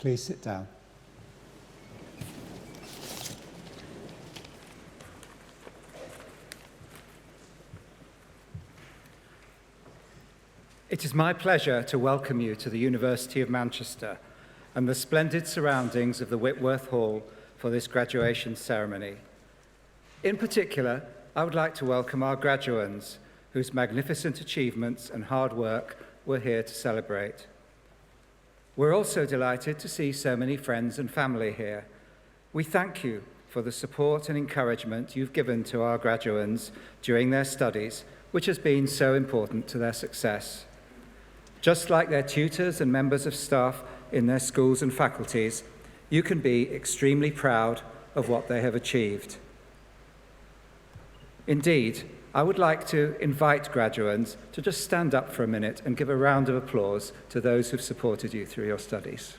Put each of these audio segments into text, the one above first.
Please sit down. It is my pleasure to welcome you to the University of Manchester and the splendid surroundings of the Whitworth Hall for this graduation ceremony. In particular, I would like to welcome our graduands, whose magnificent achievements and hard work we're here to celebrate. We're also delighted to see so many friends and family here. We thank you for the support and encouragement you've given to our graduands during their studies, which has been so important to their success. Just like their tutors and members of staff in their schools and faculties, you can be extremely proud of what they have achieved. Indeed, I would like to invite graduands to just stand up for a minute and give a round of applause to those who've supported you through your studies.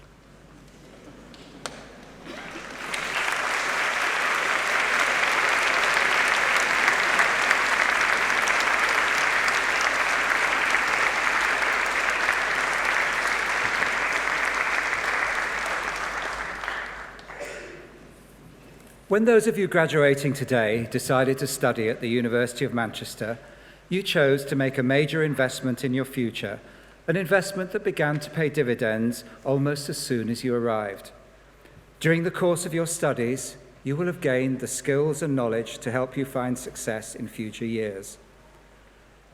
When those of you graduating today decided to study at the University of Manchester, you chose to make a major investment in your future, an investment that began to pay dividends almost as soon as you arrived. During the course of your studies, you will have gained the skills and knowledge to help you find success in future years.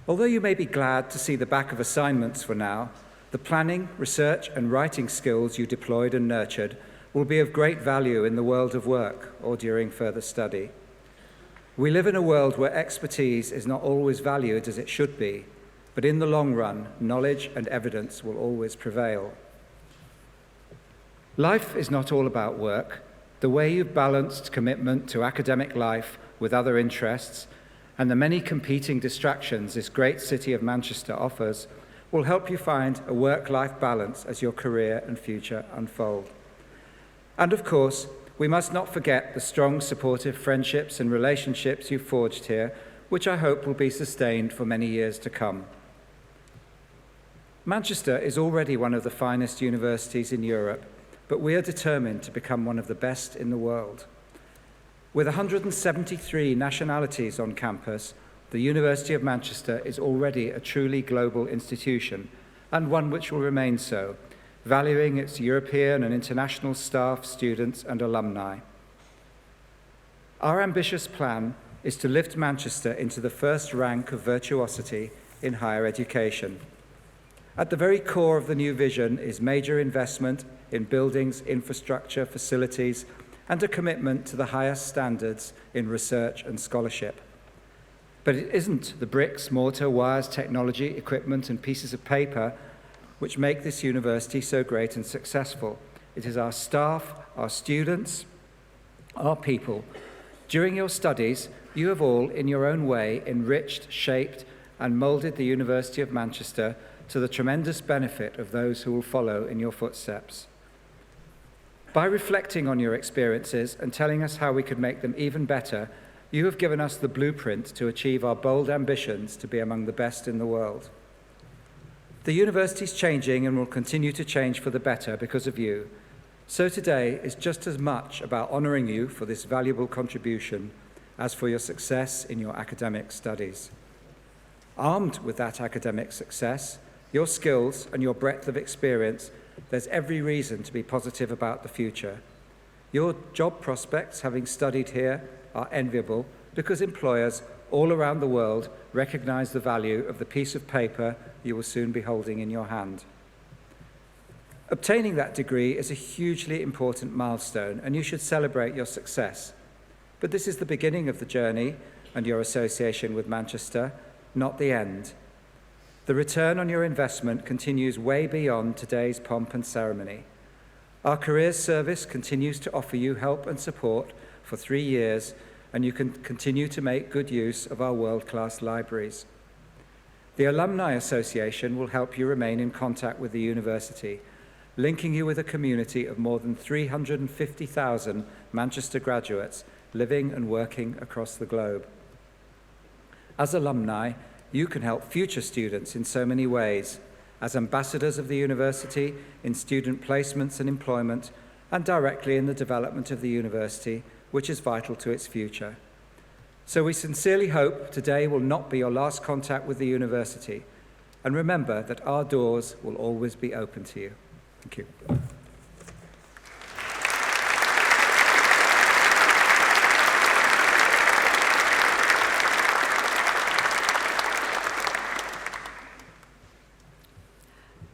Although you may be glad to see the back of assignments for now, the planning, research, and writing skills you deployed and nurtured will be of great value in the world of work or during further study. We live in a world where expertise is not always valued as it should be, but in the long run, knowledge and evidence will always prevail. Life is not all about work. The way you've balanced commitment to academic life with other interests and the many competing distractions this great city of Manchester offers will help you find a work-life balance as your career and future unfold. And of course, we must not forget the strong, supportive friendships and relationships you've forged here, which I hope will be sustained for many years to come. Manchester is already one of the finest universities in Europe, but we are determined to become one of the best in the world. With 173 nationalities on campus, the University of Manchester is already a truly global institution, and one which will remain so, valuing its European and international staff, students, and alumni. Our ambitious plan is to lift Manchester into the first rank of virtuosity in higher education. At the very core of the new vision is major investment in buildings, infrastructure, facilities, and a commitment to the highest standards in research and scholarship. But it isn't the bricks, mortar, wires, technology, equipment, and pieces of paper which make this university so great and successful. It is our staff, our students, our people. During your studies, you have all, in your own way, enriched, shaped, and moulded the University of Manchester to the tremendous benefit of those who will follow in your footsteps. By reflecting on your experiences and telling us how we could make them even better, you have given us the blueprint to achieve our bold ambitions to be among the best in the world. The university is changing and will continue to change for the better because of you. So today is just as much about honouring you for this valuable contribution as for your success in your academic studies. Armed with that academic success, your skills and your breadth of experience, there's every reason to be positive about the future. Your job prospects, having studied here, are enviable because employers all around the world recognise the value of the piece of paper you will soon be holding in your hand. Obtaining that degree is a hugely important milestone, and you should celebrate your success. But this is the beginning of the journey and your association with Manchester, not the end. The return on your investment continues way beyond today's pomp and ceremony. Our careers service continues to offer you help and support for 3 years, and you can continue to make good use of our world-class libraries. The Alumni Association will help you remain in contact with the university, linking you with a community of more than 350,000 Manchester graduates living and working across the globe. As alumni, you can help future students in so many ways, as ambassadors of the university in student placements and employment, and directly in the development of the university, which is vital to its future. So we sincerely hope today will not be your last contact with the university, and remember that our doors will always be open to you. Thank you.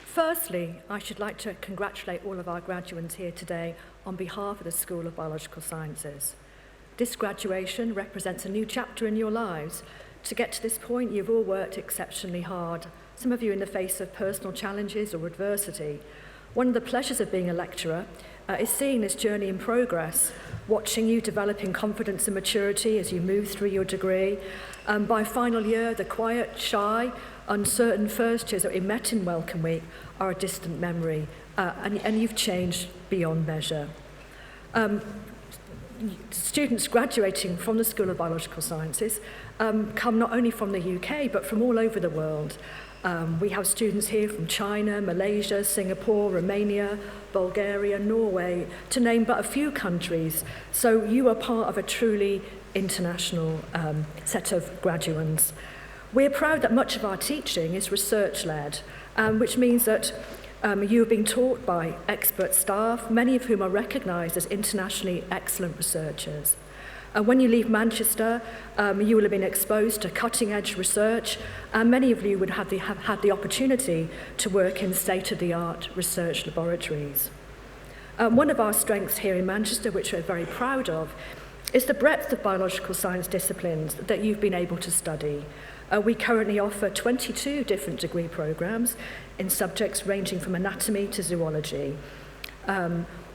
Firstly, I should like to congratulate all of our graduates here today on behalf of the School of Biological Sciences. This graduation represents a new chapter in your lives. To get to this point, you've all worked exceptionally hard, some of you in the face of personal challenges or adversity. One of the pleasures of being a lecturer is seeing this journey in progress, watching you develop in confidence and maturity as you move through your degree. By final year, the quiet, shy, uncertain first years that we met in Welcome Week are a distant memory, and you've changed beyond measure. Students graduating from the School of Biological Sciences come not only from the UK, but from all over the world. We have students here from China, Malaysia, Singapore, Romania, Bulgaria, Norway, to name but a few countries. So you are part of a truly international set of graduands. We're proud that much of our teaching is research-led, which means that you have been taught by expert staff, many of whom are recognised as internationally excellent researchers. When you leave Manchester, you will have been exposed to cutting-edge research, and many of you would have had the opportunity to work in state-of-the-art research laboratories. One of our strengths here in Manchester, which we're very proud of, is the breadth of biological science disciplines that you've been able to study. We currently offer 22 different degree programs in subjects ranging from anatomy to zoology.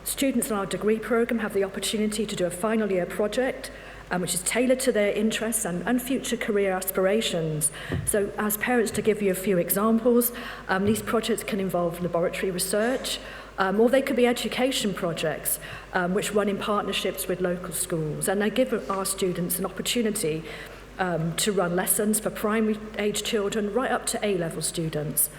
Students in our degree program have the opportunity to do a final year project which is tailored to their interests and future career aspirations. So as parents, to give you a few examples, these projects can involve laboratory research, or they could be education projects which run in partnerships with local schools, and they give our students an opportunity to run lessons for primary age children right up to A-level students.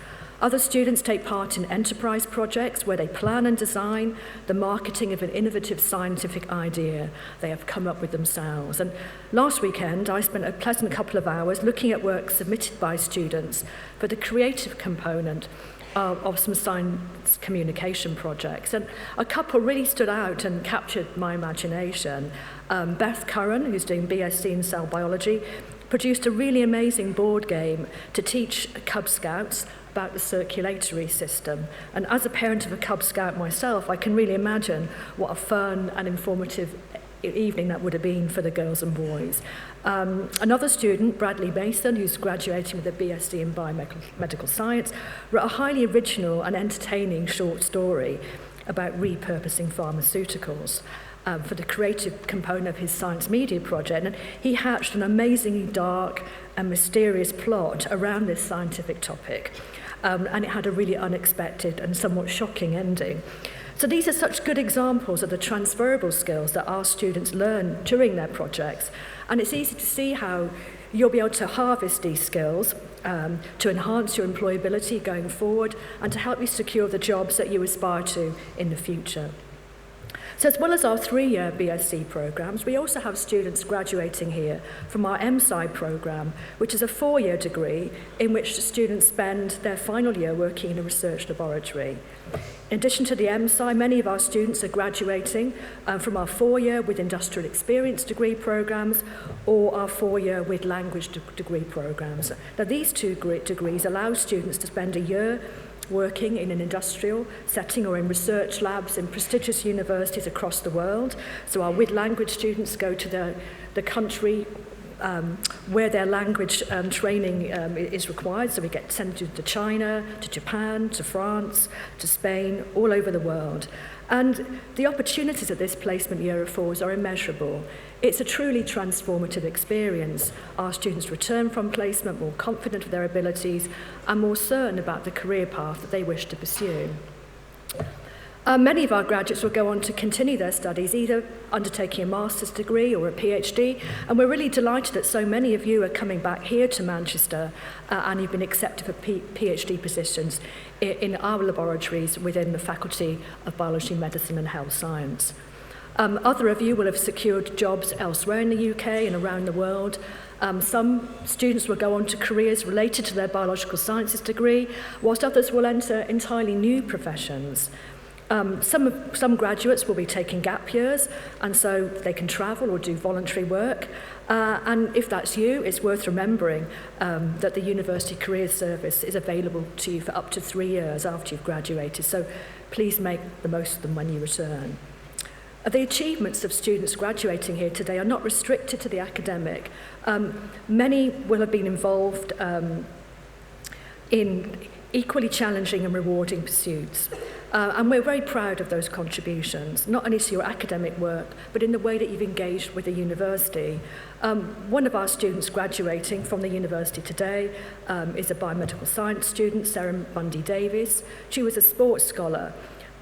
Other students take part in enterprise projects where they plan and design the marketing of an innovative scientific idea they have come up with themselves. And last weekend, I spent a pleasant couple of hours looking at work submitted by students for the creative component of some science communication projects. And a couple really stood out and captured my imagination. Beth Curran, who's doing BSc in cell biology, produced a really amazing board game to teach Cub Scouts about the circulatory system. And as a parent of a Cub Scout myself, I can really imagine what a fun and informative evening that would have been for the girls and boys. Another student, Bradley Mason, who's graduating with a BSc in biomedical science, wrote a highly original and entertaining short story about repurposing pharmaceuticals for the creative component of his science media project. And he hatched an amazingly dark and mysterious plot around this scientific topic. And it had a really unexpected and somewhat shocking ending. So these are such good examples of the transferable skills that our students learn during their projects. And it's easy to see how you'll be able to harvest these skills to enhance your employability going forward and to help you secure the jobs that you aspire to in the future. So as well as our 3-year BSc programs, we also have students graduating here from our MSci program, which is a 4-year degree in which the students spend their final year working in a research laboratory. In addition to the MSci, many of our students are graduating from our 4-year with industrial experience degree programs or our 4-year with language degree programs. Now these two degrees allow students to spend a year working in an industrial setting or in research labs in prestigious universities across the world. So our with language students go to the country where their language training is required. So we get sent to China, to Japan, to France, to Spain, all over the world. And the opportunities that this placement year affords are immeasurable. It's a truly transformative experience. Our students return from placement more confident of their abilities and more certain about the career path that they wish to pursue. Many of our graduates will go on to continue their studies, either undertaking a master's degree or a PhD, and we're really delighted that so many of you are coming back here to Manchester and you've been accepted for PhD positions in our laboratories within the Faculty of Biology, Medicine and Health Science. Other of you will have secured jobs elsewhere in the UK and around the world. Some students will go on to careers related to their biological sciences degree, whilst others will enter entirely new professions. Some graduates will be taking gap years, and so they can travel or do voluntary work. And if that's you, it's worth remembering that the University Careers Service is available to you for up to 3 years after you've graduated. So please make the most of them when you return. The achievements of students graduating here today are not restricted to the academic. Many will have been involved in equally challenging and rewarding pursuits. And we're very proud of those contributions, not only to your academic work, but in the way that you've engaged with the university. One of our students graduating from the university today is a biomedical science student, Sarah Bundy Davies. She was a sports scholar,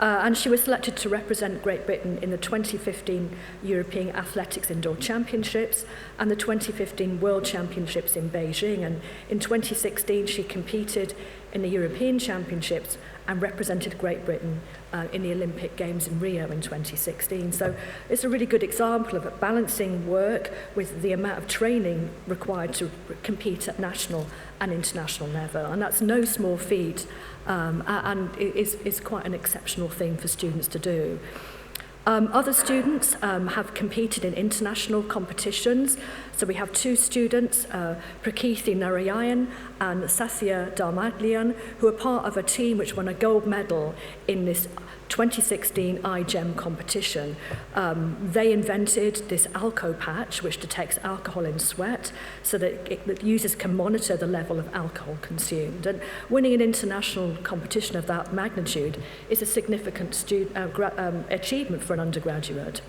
and she was selected to represent Great Britain in the 2015 European Athletics Indoor Championships and the 2015 World Championships in Beijing. And in 2016, she competed in the European Championships and represented Great Britain in the Olympic Games in Rio in 2016. So it's a really good example of balancing work with the amount of training required to compete at national and international level. And that's no small feat, and is quite an exceptional thing for students to do. Other students have competed in international competitions. So we have 2 students, Prakeethi Narayan and Sasya Dharmadlian, who are part of a team which won a gold medal in this 2016 iGEM competition. They invented this alco patch which detects alcohol in sweat so that users can monitor the level of alcohol consumed. And winning an international competition of that magnitude is a significant achievement for an undergraduate.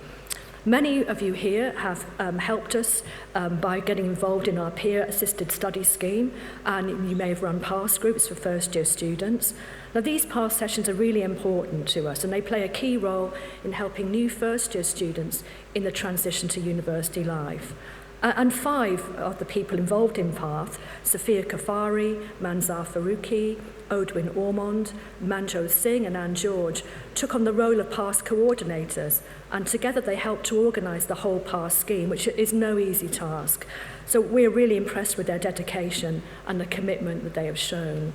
Many of you here have helped us by getting involved in our peer-assisted study scheme, and you may have run PASS groups for first-year students. Now, these PASS sessions are really important to us, and they play a key role in helping new first-year students in the transition to university life. And 5 of the people involved in PASS, Sophia Kafari, Manzar Faruqi, Odwin Ormond, Manjot Singh and Anne George, took on the role of PASS coordinators, and together they helped to organise the whole PASS scheme, which is no easy task. So we're really impressed with their dedication and the commitment that they have shown.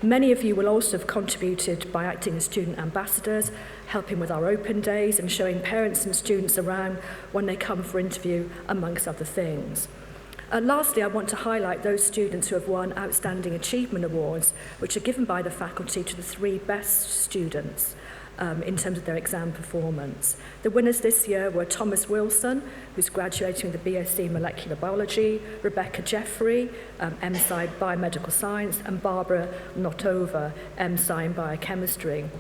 Many of you will also have contributed by acting as student ambassadors, helping with our open days and showing parents and students around when they come for interview, amongst other things. Lastly, I want to highlight those students who have won Outstanding Achievement Awards, which are given by the faculty to the 3 best students in terms of their exam performance. The winners this year were Thomas Wilson, who's graduating with the BSc in Molecular Biology, Rebecca Jeffrey, MSci Biomedical Science, and Barbara Notova, MSci in Biochemistry.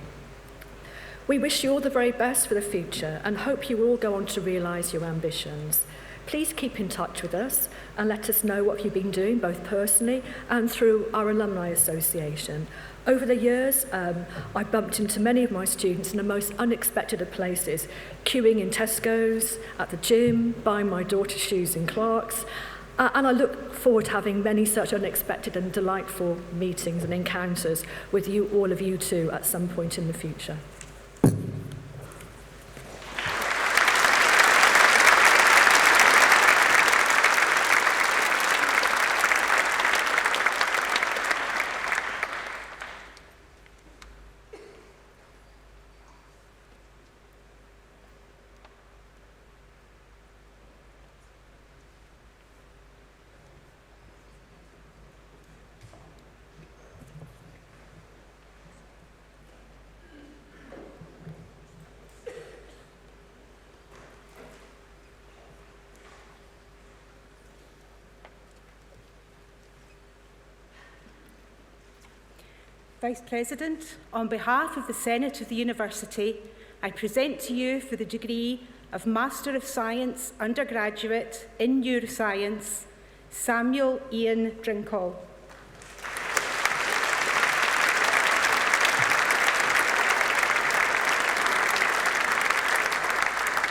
We wish you all the very best for the future and hope you will all go on to realise your ambitions. Please keep in touch with us and let us know what you've been doing, both personally and through our Alumni Association. Over the years, I bumped into many of my students in the most unexpected of places, queuing in Tesco's, at the gym, buying my daughter's shoes in Clark's, and I look forward to having many such unexpected and delightful meetings and encounters with you, all of you too, at some point in the future. Vice President, on behalf of the Senate of the University, I present to you for the degree of Master of Science Undergraduate in Neuroscience, Samuel Ian Drinkall.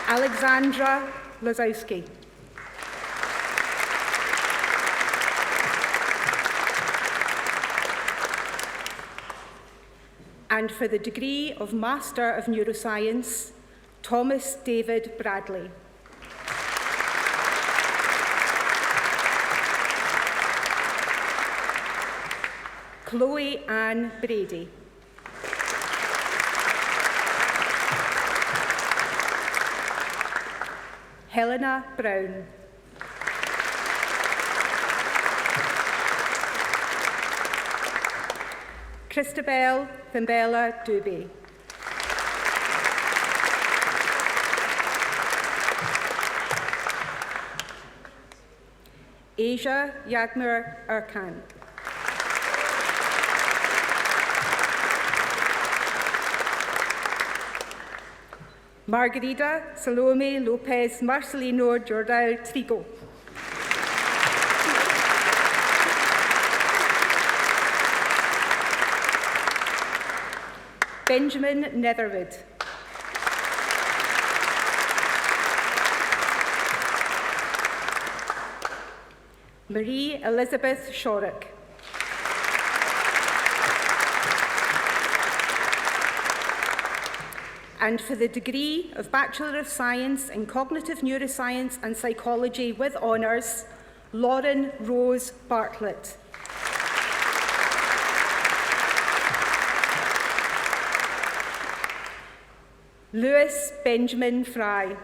Alexandra Lazowski. And for the degree of Master of Neuroscience, Thomas David Bradley. Chloe Ann Brady. Helena Brown. Christabel Thimbella Dubé. Asia Yagmir Erkan. Margarida Salome Lopez Marcelino Jordal Trigo. Benjamin Netherwood. Marie Elizabeth Shorrock. And for the degree of Bachelor of Science in Cognitive Neuroscience and Psychology with honours, Lauren Rose Bartlett. Lewis Benjamin Fry.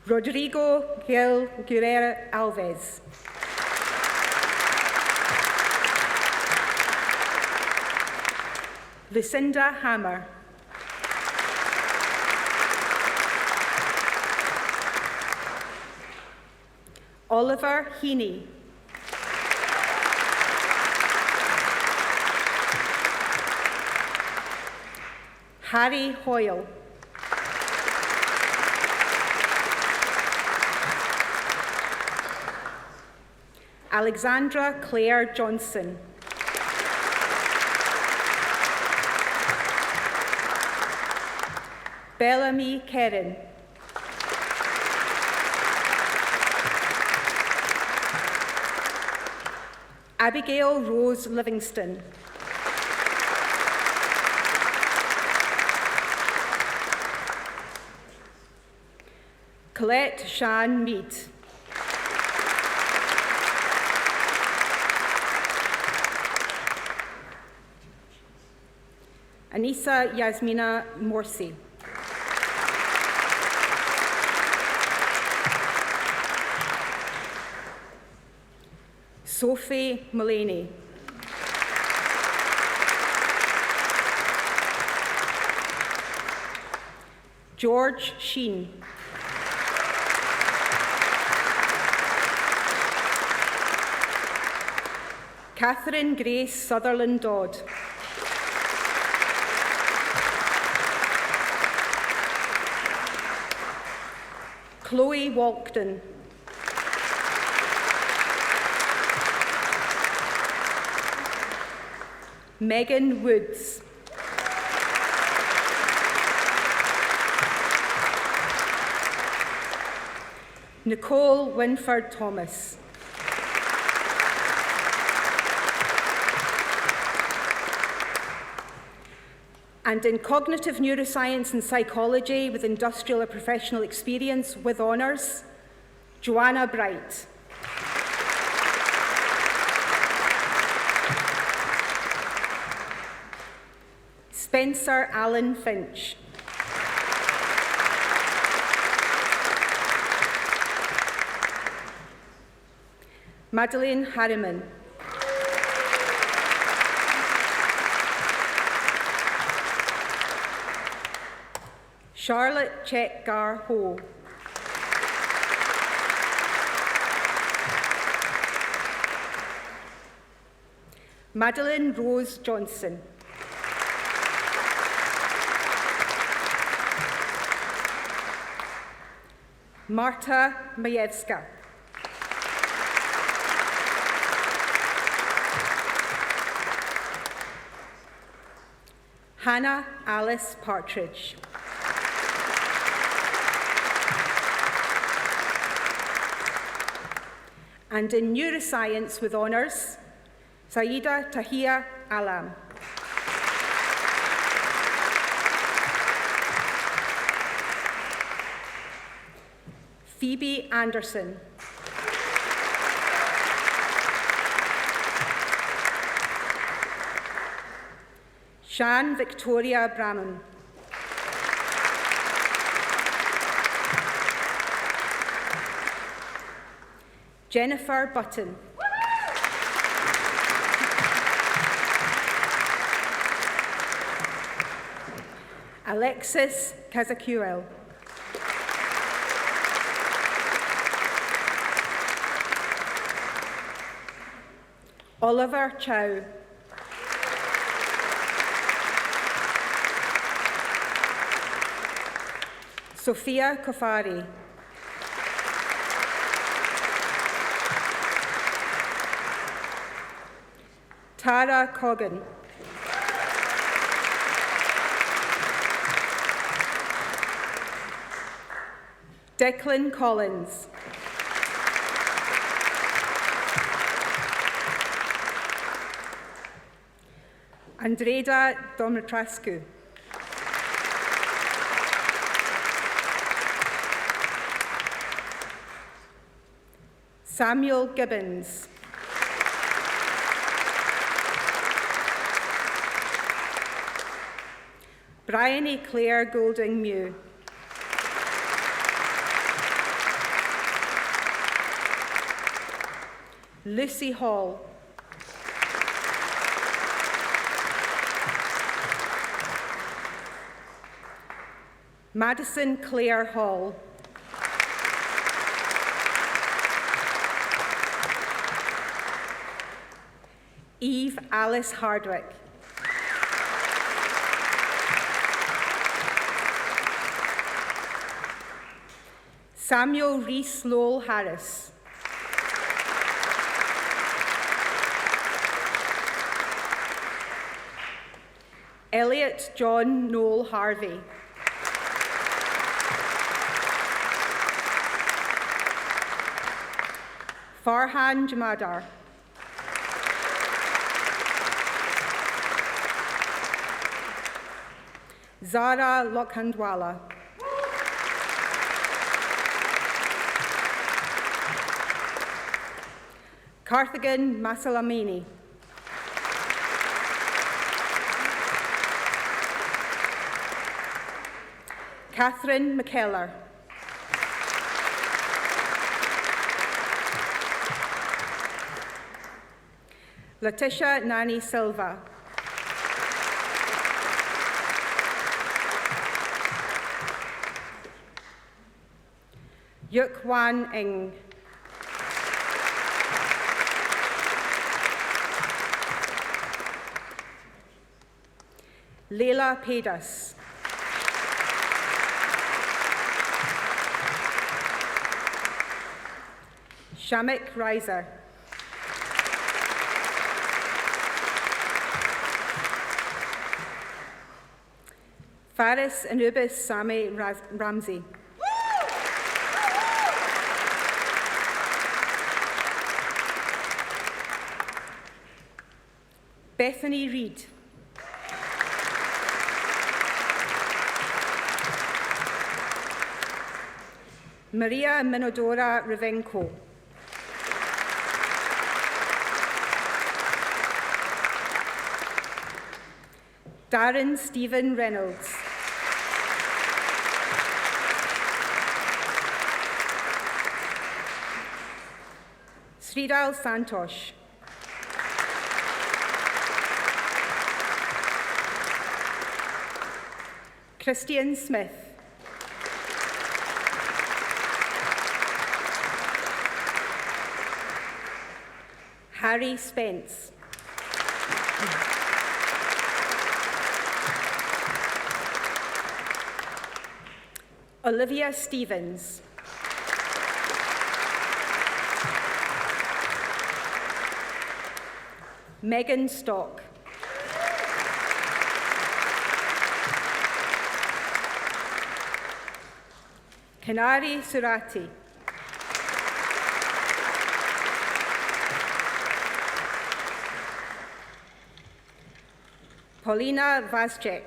Rodrigo Gil Guerrero Alves. Lucinda Hammer. Oliver Heaney. Harry Hoyle. Alexandra Claire Johnson. Bellamy Kerrin. Abigail Rose Livingston. Colette Shan Mead. Anissa Yasmina Morsi. Sophie Mullaney. George Sheen. Catherine Grace Sutherland Dodd. Chloe Walkden. Megan Woods. Nicole Winford Thomas. And in Cognitive Neuroscience and Psychology with industrial or professional experience with honours, Joanna Bright. Spencer Allen Finch. Madeleine Harriman. Charlotte Chetgar Ho. Madeline Rose Johnson. Marta Majewska. Hannah Alice Partridge. And in neuroscience with honours, Saida Tahia Alam. Phoebe Anderson. Shan Victoria Brahman. Jennifer Button. Alexis Kazakuel. Oliver Chow. Sophia Kofari. Tara Coggan. Declan Collins. Andreda Domitrascu. Samuel Gibbons. Bryony Claire Golding Mew. Lucy Hall. Madison Claire Hall. Eve Alice Hardwick. Samuel Reese Lowell Harris. Elliot John Noel Harvey. Farhan Jamadar. Zara Lokhandwala. Carthagan Masalamini. Catherine McKellar. Letitia Nani Silva. Yuk Wan Ing. Leila Pedas. Shamik Reiser. Faris Anubis Sami Ramsey. Bethany Reed. Maria Minodora Ravenko. Darren Stephen Reynolds. Sridal Santosh. Christian Smith. Harry Spence. Olivia Stevens. Megan Stock. Kanari Surati. Paulina Vazcek.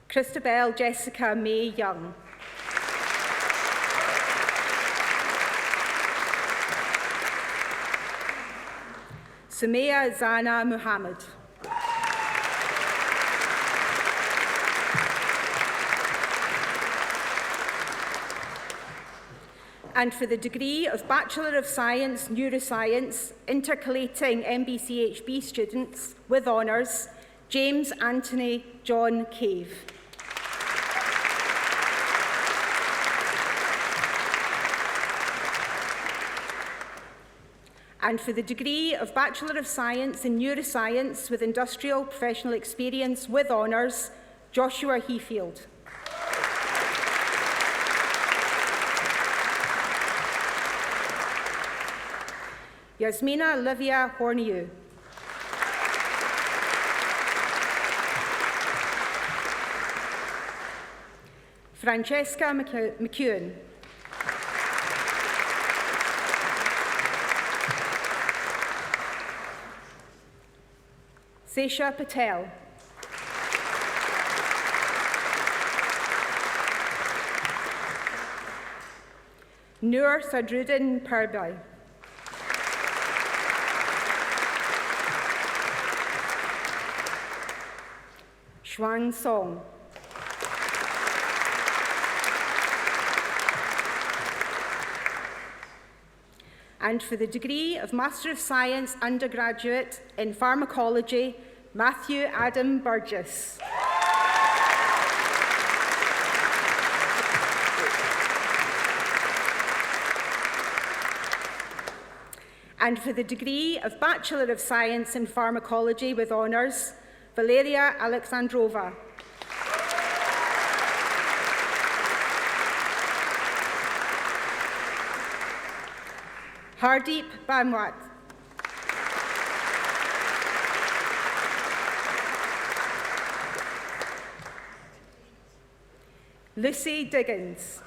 Christabel Jessica May Young. Sumaya Zana Muhammad. And for the degree of Bachelor of Science, Neuroscience, intercalating MBCHB students with honours, James Anthony John Cave. And for the degree of Bachelor of Science in Neuroscience with Industrial Professional Experience with honours, Joshua Heafield. Yasmina Livia Horniu. Francesca McEwen. Sesha Patel. Noor Sadruddin Parbai. Shuang Song. And for the degree of Master of Science undergraduate in Pharmacology, Matthew Adam Burgess. And for the degree of Bachelor of Science in Pharmacology with honours, Valeria Alexandrova. Hardeep Bamwat. Lucy Diggins.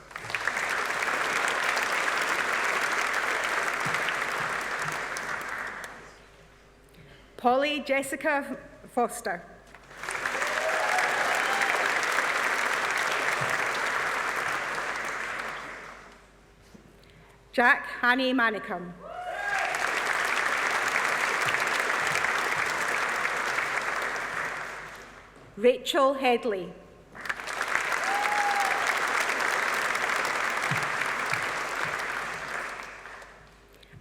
Polly Jessica Foster. Jack Hanny Manicum. Rachel Headley.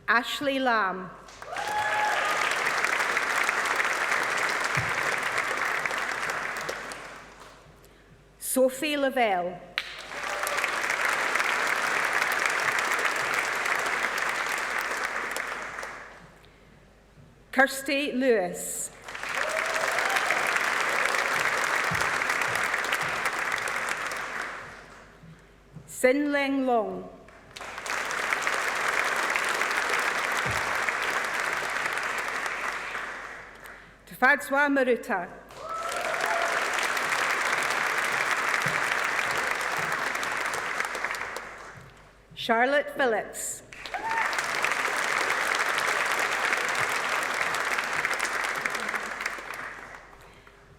Ashley Lamb. Sophie Lavelle. Kirsty Lewis. Sin Leng Long. Tafadzwa Maruta. Charlotte Phillips.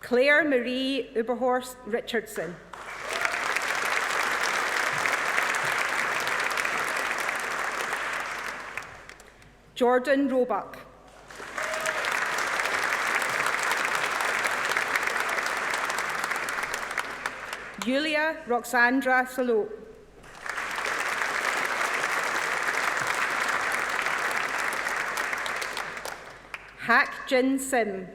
Claire Marie Uberhorst Richardson. Jordan Roebuck. Julia Roxandra Salo. Hak Jin Sim.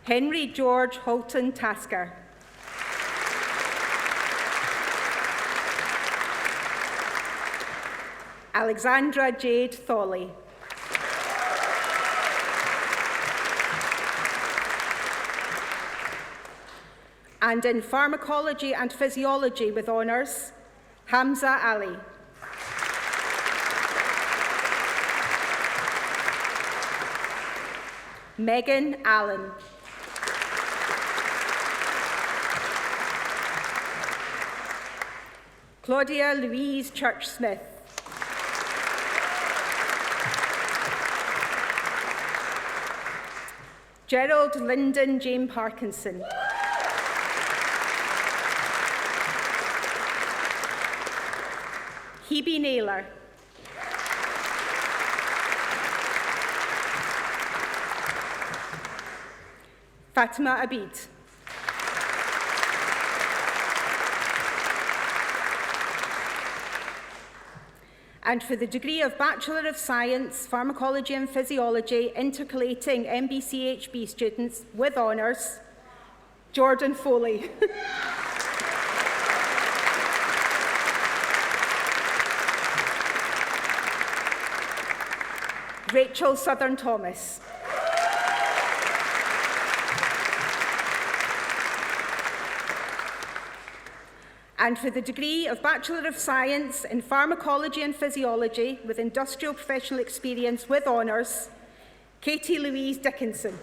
Henry George Holton Tasker. Alexandra Jade Thawley. And in Pharmacology and Physiology with honours, Hamza Ali. Megan Allen. Claudia Louise Church-Smith. Gerald Lyndon James Parkinson. Hebe Naylor. Fatima Abid. And for the degree of Bachelor of Science, Pharmacology and Physiology, intercalating MBCHB students with honours, Jordan Foley. Rachel Southern Thomas. And for the degree of Bachelor of Science in Pharmacology and Physiology with industrial professional experience with honours, Katie Louise Dickinson.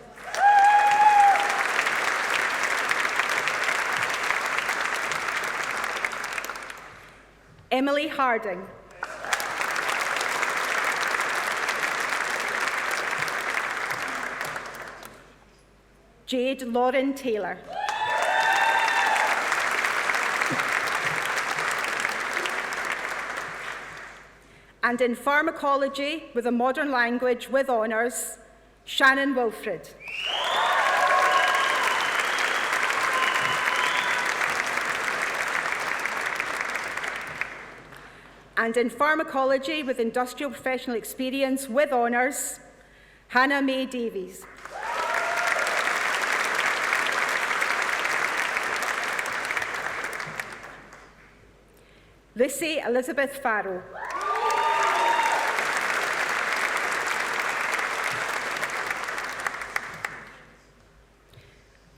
Emily Harding. Jade Lauren Taylor. And in Pharmacology with a modern language with honours, Shannon Wilfred. And in Pharmacology with industrial professional experience with honours, Hannah May Davies. Lucy Elizabeth Farrow.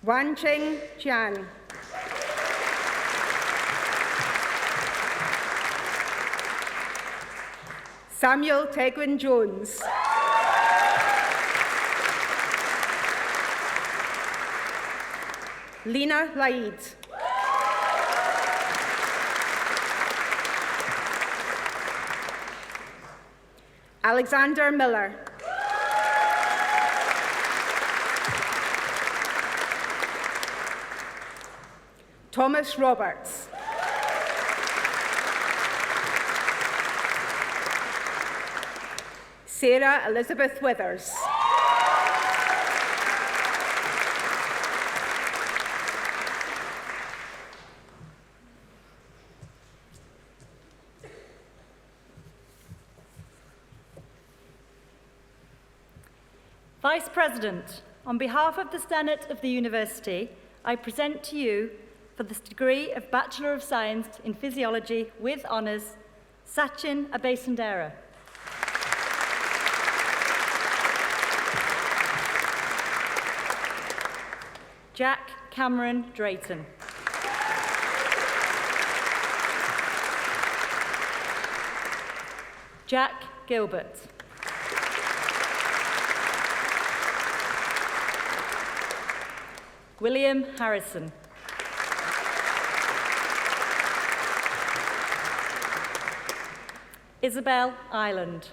Wancheng Jian. Samuel Tegwin Jones. Lena Laid. Alexander Miller. Thomas Roberts. Sarah Elizabeth Withers. Vice President, on behalf of the Senate of the University, I present to you, for the degree of Bachelor of Science in Physiology with honours, Sachin Abesandera. Jack Cameron Drayton. Jack Gilbert. William Harrison. Isabel Ireland.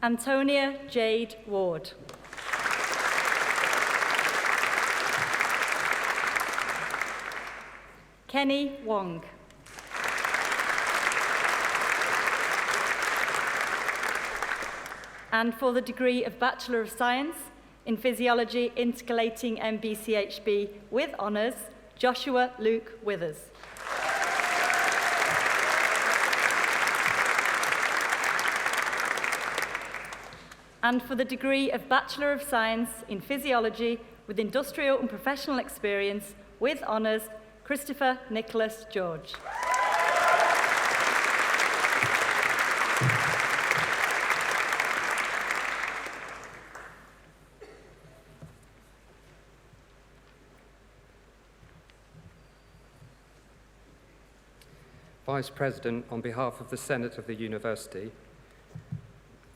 Antonia Jade Ward. Kenny Wong. And for the degree of Bachelor of Science in Physiology, intercalating MBCHB with honours, Joshua Luke Withers. And for the degree of Bachelor of Science in Physiology with industrial and professional experience with honours, Christopher Nicholas George. Vice President, on behalf of the Senate of the University,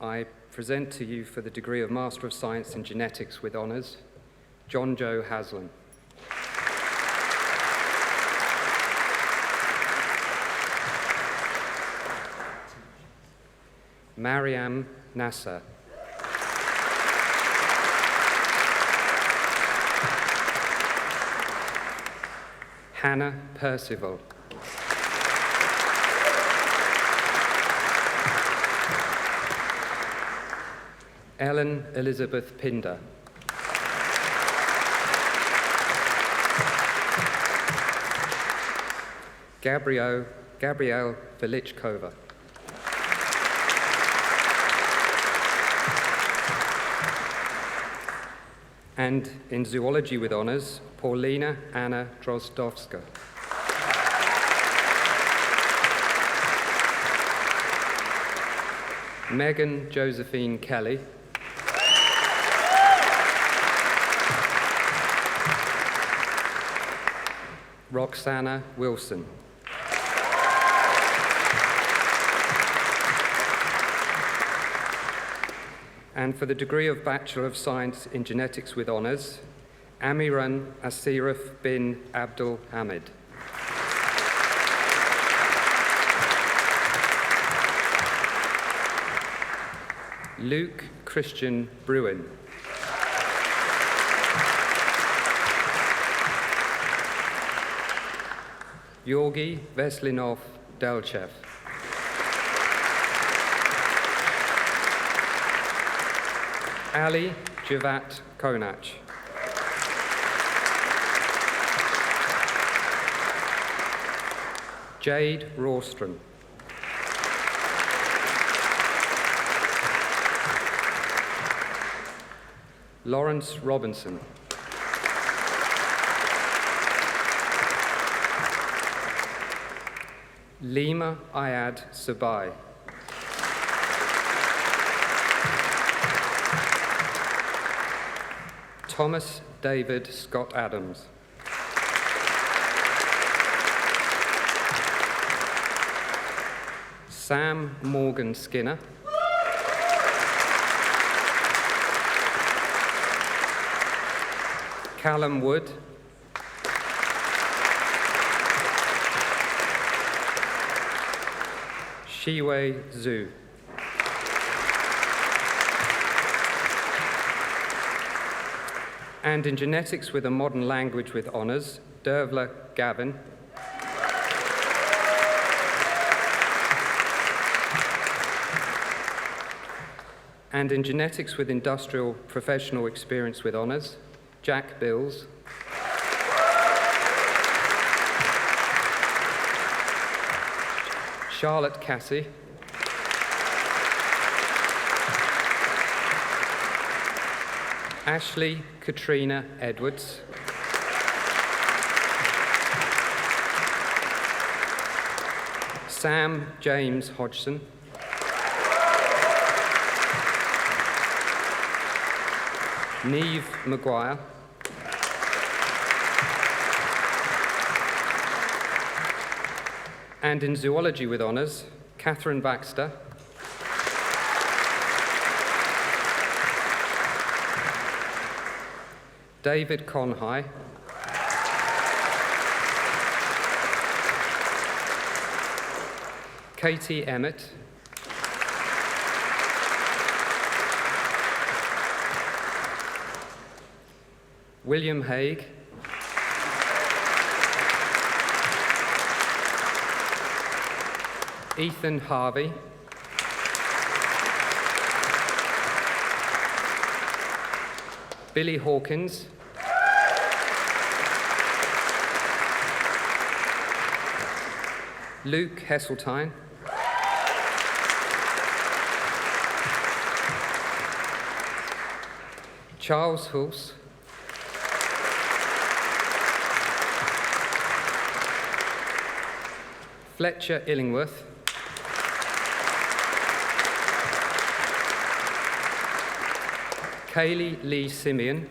I present to you for the degree of Master of Science in Genetics with Honours, John Joe Haslam. Mariam Nasser. Hannah Percival. Ellen Elizabeth Pinder. Gabrielle Velichkova. And in Zoology with Honours, Paulina Anna Drozdowska. Megan Josephine Kelly. Roxana Wilson. And for the degree of Bachelor of Science in Genetics with Honours, Amiran Asiraf bin Abdul Hamid. Luke Christian Bruin. Georgi Veslinov Delchev. Ali Javat Konach. Jade Rawstrom. Lawrence Robinson. Lima Ayad Sabai. Thomas David Scott Adams. Sam Morgan Skinner. Callum Wood. Shiwei Zhu. And in Genetics with a Modern Language with Honours, Dervla Gavin. And in Genetics with Industrial Professional Experience with Honours, Jack Bills. Charlotte Cassie. Ashley Katrina Edwards. Sam James Hodgson. Neve Maguire. And in Zoology with Honours, Catherine Baxter. David Conhigh. Katie Emmett. William Haig. Ethan Harvey. Billy Hawkins. Luke Hesseltine. Charles Hulse. Fletcher Illingworth. Kaylee Lee Simeon.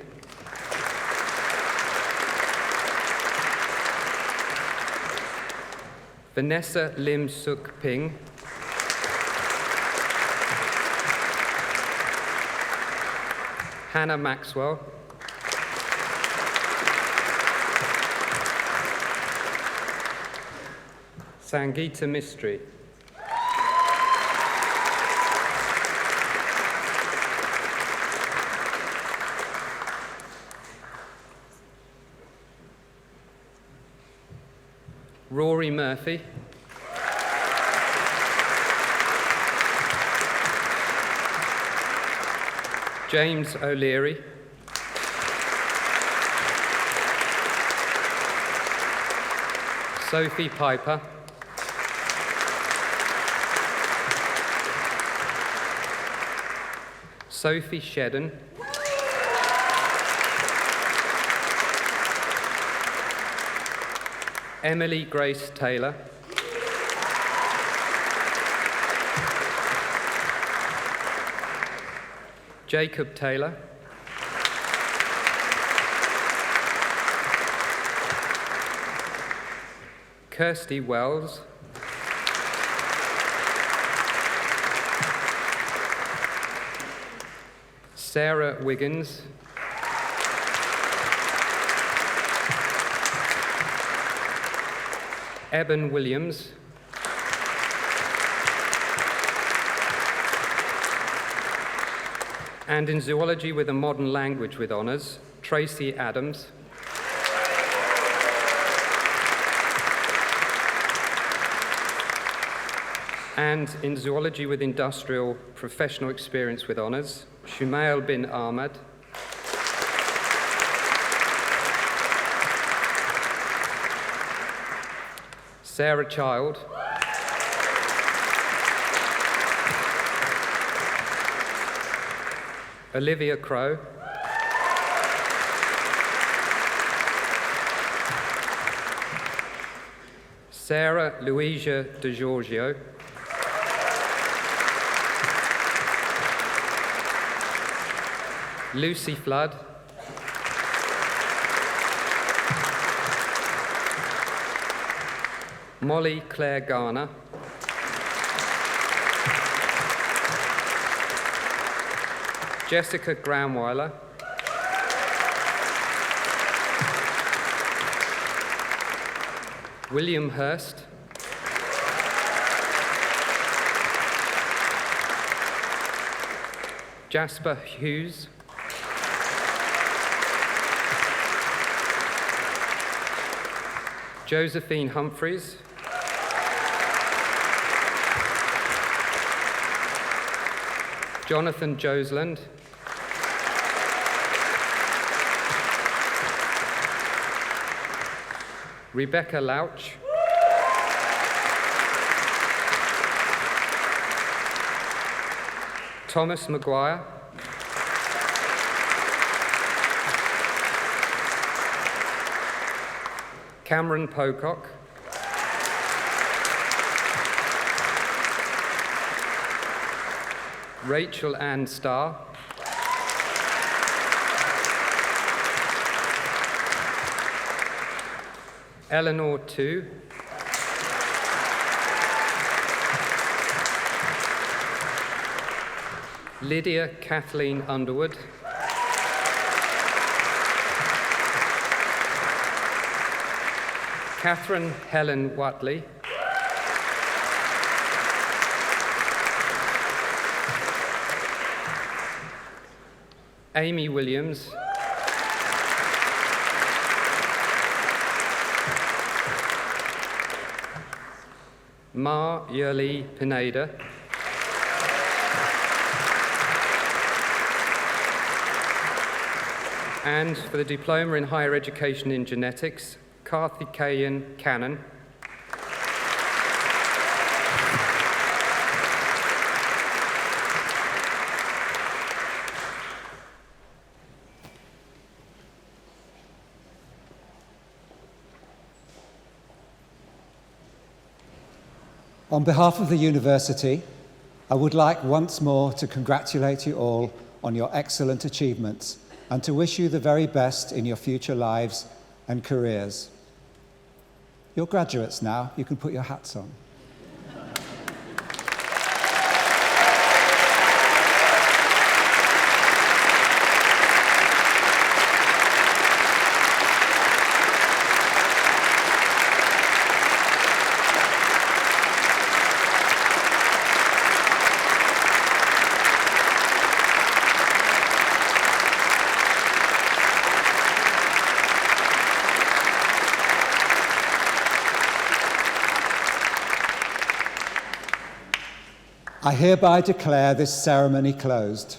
Vanessa Lim Suk Ping, Hannah Maxwell, Sangeeta Mistry, Rory Murphy, James O'Leary, Sophie Piper, Sophie Shedden, Emily Grace Taylor, Jacob Taylor, Kirsty Wells, Sarah Wiggins, Eben Williams, and in zoology with a modern language with honours, Tracy Adams, and in zoology with industrial professional experience with honours, Shumail bin Ahmad, Sarah Child, Olivia Crow, Sarah Louisa De Giorgio, Lucy Flood, Molly Claire Garner, Jessica Gramweiler, William Hurst, Jasper Hughes, Josephine Humphreys, Jonathan Josland, Rebecca Lauch, Thomas Maguire, Cameron Pocock, Rachel Ann Starr, Eleanor Tu, Lydia Kathleen Underwood, Catherine Helen Watley, Amy Williams, Ma Yurli Pineda, and for the Diploma in Higher Education in Genetics, Karthikeyan Cannon, On behalf of the university, I would like once more to congratulate you all on your excellent achievements and to wish you the very best in your future lives and careers. You're graduates now, you can put your hats on. I hereby declare this ceremony closed.